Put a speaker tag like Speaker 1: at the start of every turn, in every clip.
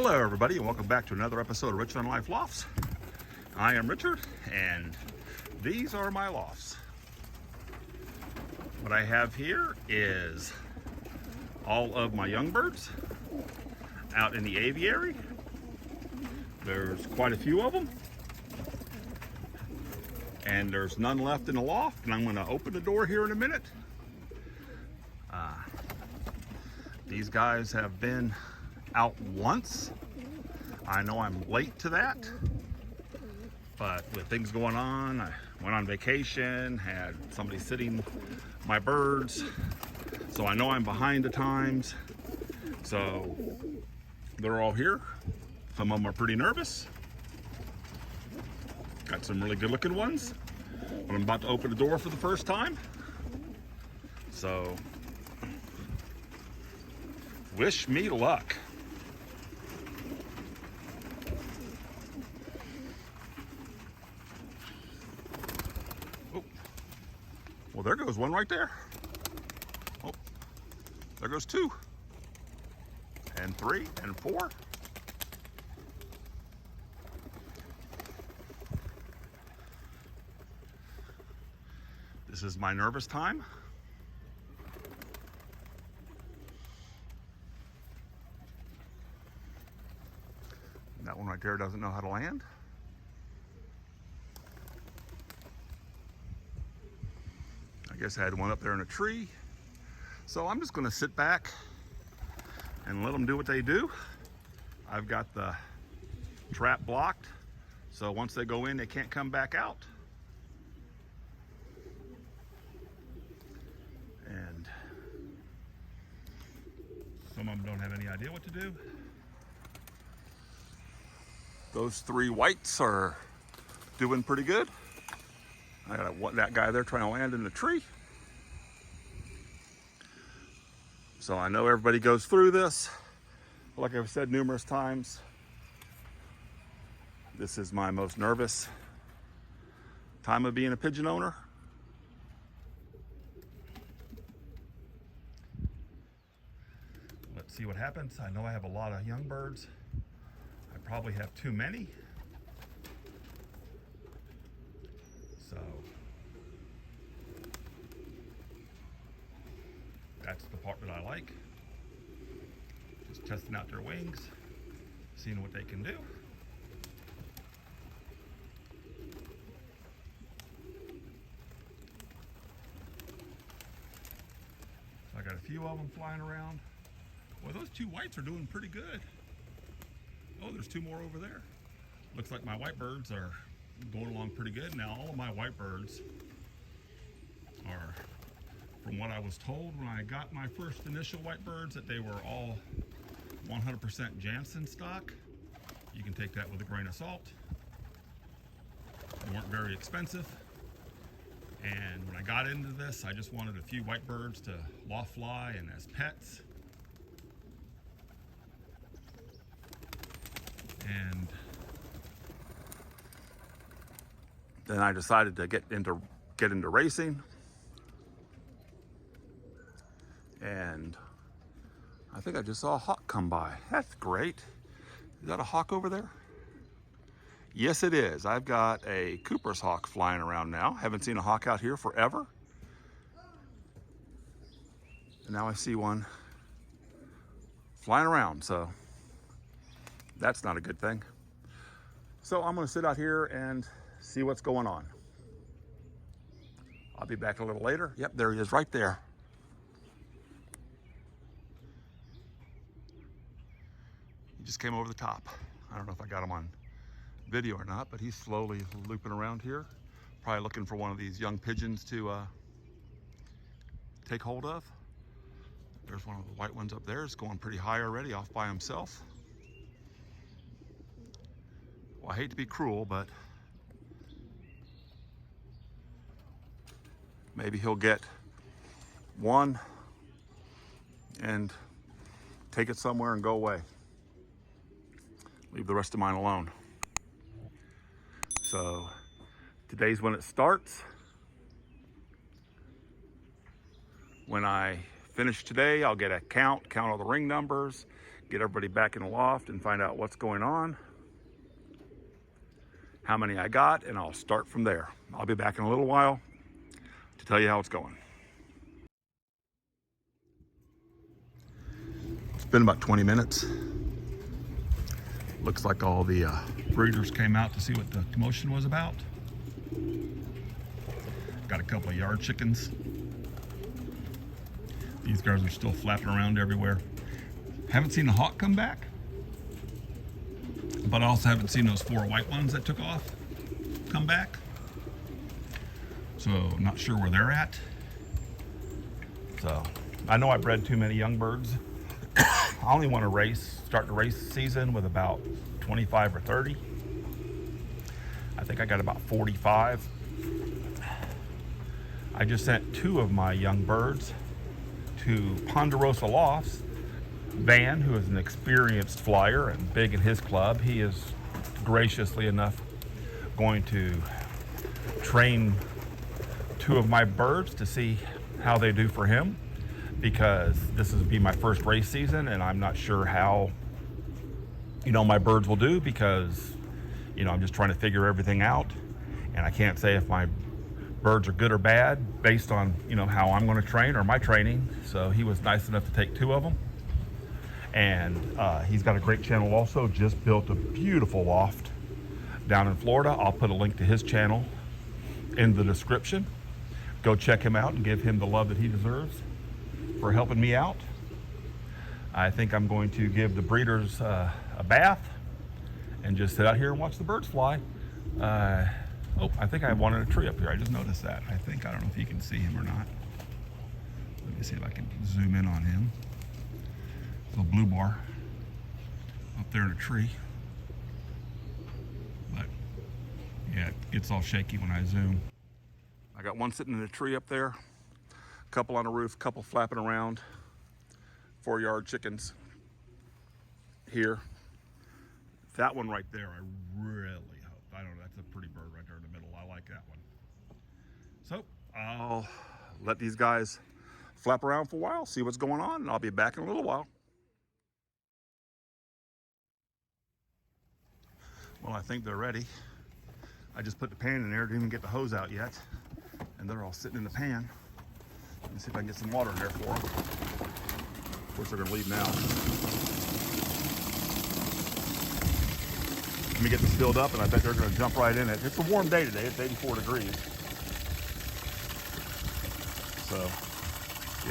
Speaker 1: Hello everybody and welcome back to another episode of Richard on Life Lofts. I am Richard and these are my lofts. What I have here is all of my young birds out in the aviary. There's quite a few of them. And there's none left in the loft, and I'm going to open the door here in a minute. These guys have been out once. I know I'm late to that, but with things going on, I went on vacation, had somebody sitting my birds, so I know I'm behind the times. So they're all here. Some of them are pretty nervous. Got some really good looking ones, but I'm about to open the door for the first time. So wish me luck. Oh, well, there goes one right there. Oh, there goes two, and three, and four. This is my nervous time. That one right there doesn't know how to land. I guess I had one up there in a tree. So I'm just gonna sit back and let them do what they do. I've got the trap blocked, so once they go in, they can't come back out. And some of them don't have any idea what to do. Those three whites are doing pretty good. I got that guy there trying to land in the tree. So I know everybody goes through this. Like I've said numerous times, this is my most nervous time of being a pigeon owner. Let's see what happens. I know I have a lot of young birds. I probably have too many. So that's the part that I like. Just testing out their wings, seeing what they can do. So I got a few of them flying around. Well, those two whites are doing pretty good. Oh, there's two more over there. Looks like my white birds are going along pretty good. Now, all of my white birds are, from what I was told when I got my first initial white birds, that they were all 100% Jansen stock. You can take that with a grain of salt. They weren't very expensive. And when I got into this, I just wanted a few white birds to loft fly and as pets. And then I decided to get into racing. And I think I just saw a hawk come by. That's great. Is that a hawk over there? Yes, it is. I've got a Cooper's hawk flying around now. Haven't seen a hawk out here forever. And now I see one flying around, so that's not a good thing. So I'm gonna sit out here and see what's going on. I'll be back a little later. Yep, there he is right there. He just came over the top. I don't know if I got him on video or not, but he's slowly looping around here. Probably looking for one of these young pigeons to take hold of. There's one of the white ones up there. It's going pretty high already, off by himself. Well, I hate to be cruel, but maybe he'll get one and take it somewhere and go away. Leave the rest of mine alone. So today's when it starts. When I finish today, I'll get a count all the ring numbers, get everybody back in the loft and find out what's going on, how many I got, and I'll start from there. I'll be back in a little while to tell you how it's going. It's been about 20 minutes. Looks like all the breeders came out to see what the commotion was about. Got a couple of yard chickens. These guys are still flapping around everywhere. Haven't seen a hawk come back, but I also haven't seen those 4 white ones that took off come back. So I'm not sure where they're at. So I know I bred too many young birds. I only want to start the race season with about 25 or 30. I think I got about 45. I just sent 2 of my young birds to Ponderosa Lofts. Van, who is an experienced flyer and big in his club, he is graciously enough going to train 2 of my birds to see how they do for him, because this will be my first race season and I'm not sure how, my birds will do, because, I'm just trying to figure everything out, and I can't say if my birds are good or bad based on, how I'm going to train or my training. So he was nice enough to take 2 of them. And he's got a great channel also, just built a beautiful loft down in Florida. I'll put a link to his channel in the description. Go check him out and give him the love that he deserves for helping me out. I think I'm going to give the breeders a bath and just sit out here and watch the birds fly. I think I have one in a tree up here. I just noticed that. I don't know if you can see him or not. Let me see if I can zoom in on him. Little blue bar up there in a tree. But yeah, it gets all shaky when I zoom. I got one sitting in a tree up there, a couple on the roof, a couple flapping around, 4 yard chickens here. That one right there, I really hope. I don't know, that's a pretty bird right there in the middle. I like that one. So I'll let these guys flap around for a while, see what's going on, and I'll be back in a little while. Well, I think they're ready. I just put the pan in there, didn't even get the hose out yet, and they're all sitting in the pan. Let me see if I can get some water in there for them. Of course, they're gonna leave now. Let me get this filled up, and I bet they're gonna jump right in it. It's a warm day today, it's 84 degrees. So,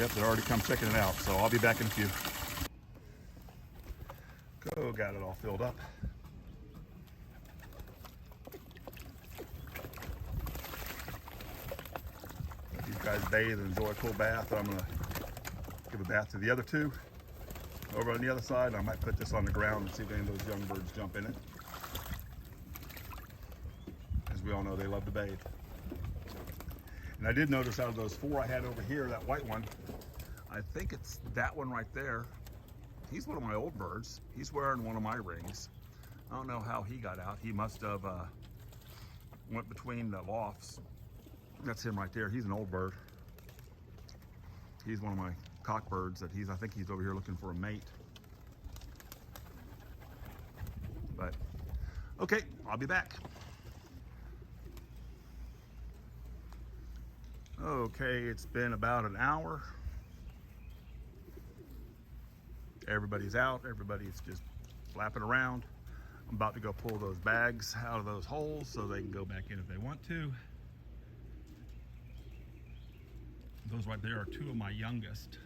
Speaker 1: yep, they already come checking it out, so I'll be back in a few. Got it all filled up. Guys bathe and enjoy a cool bath. I'm gonna give a bath to the other 2 over on the other side. I might put this on the ground and see if any of those young birds jump in it. As we all know, they love to bathe. And I did notice out of those 4 I had over here, that white one, I think it's that one right there. He's one of my old birds. He's wearing one of my rings. I don't know how he got out. He must have went between the lofts. That's him right there. He's an old bird. He's one of my cock birds that I think he's over here looking for a mate. But, okay, I'll be back. Okay, it's been about an hour. Everybody's out. Everybody's just flapping around. I'm about to go pull those bags out of those holes so they can go back in if they want to. Those right there are 2 of my youngest.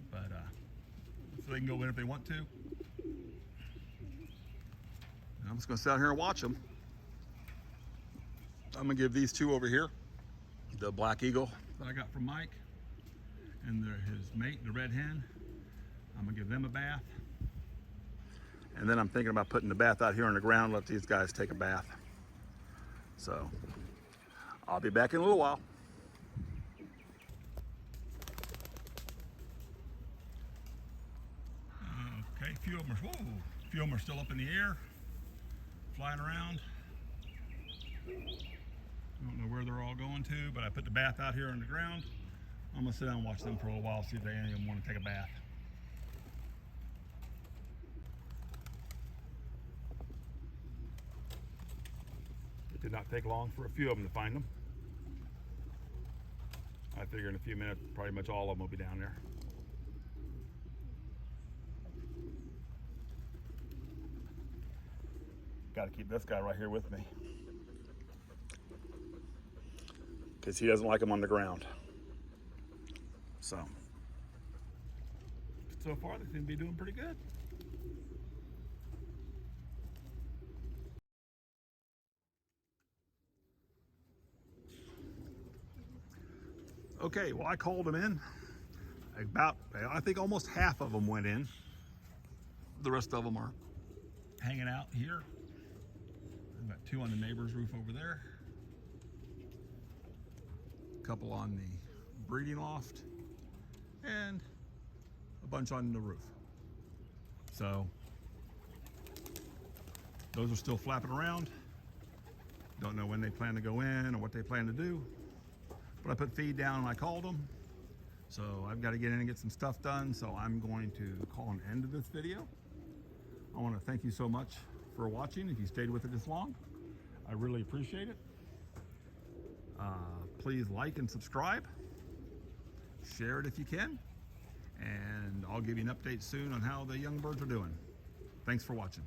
Speaker 1: But so they can go in if they want to. And I'm just gonna sit out here and watch them. I'm gonna give these 2 over here, the black eagle that I got from Mike, and his mate, the red hen. I'm gonna give them a bath. And then I'm thinking about putting the bath out here on the ground, let these guys take a bath. So I'll be back in a little while. Okay, a few of them are still up in the air, flying around. I don't know where they're all going to, but I put the bath out here on the ground. I'm gonna sit down and watch them for a while, see if they any of them want to take a bath. It did not take long for a few of them to find them. I figure in a few minutes, pretty much all of them will be down there. Got to keep this guy right here with me, because he doesn't like them on the ground. So far they seem to be doing pretty good. Okay, well, I called them in. I think almost half of them went in. The rest of them are hanging out here. I've got 2 on the neighbor's roof over there. A couple on the breeding loft. And a bunch on the roof. So those are still flapping around. Don't know when they plan to go in or what they plan to do. But I put feed down and I called them. So I've got to get in and get some stuff done. So I'm going to call an end to this video. I want to thank you so much for watching. If you stayed with it this long, I really appreciate it. Please like and subscribe. Share it if you can. And I'll give you an update soon on how the young birds are doing. Thanks for watching.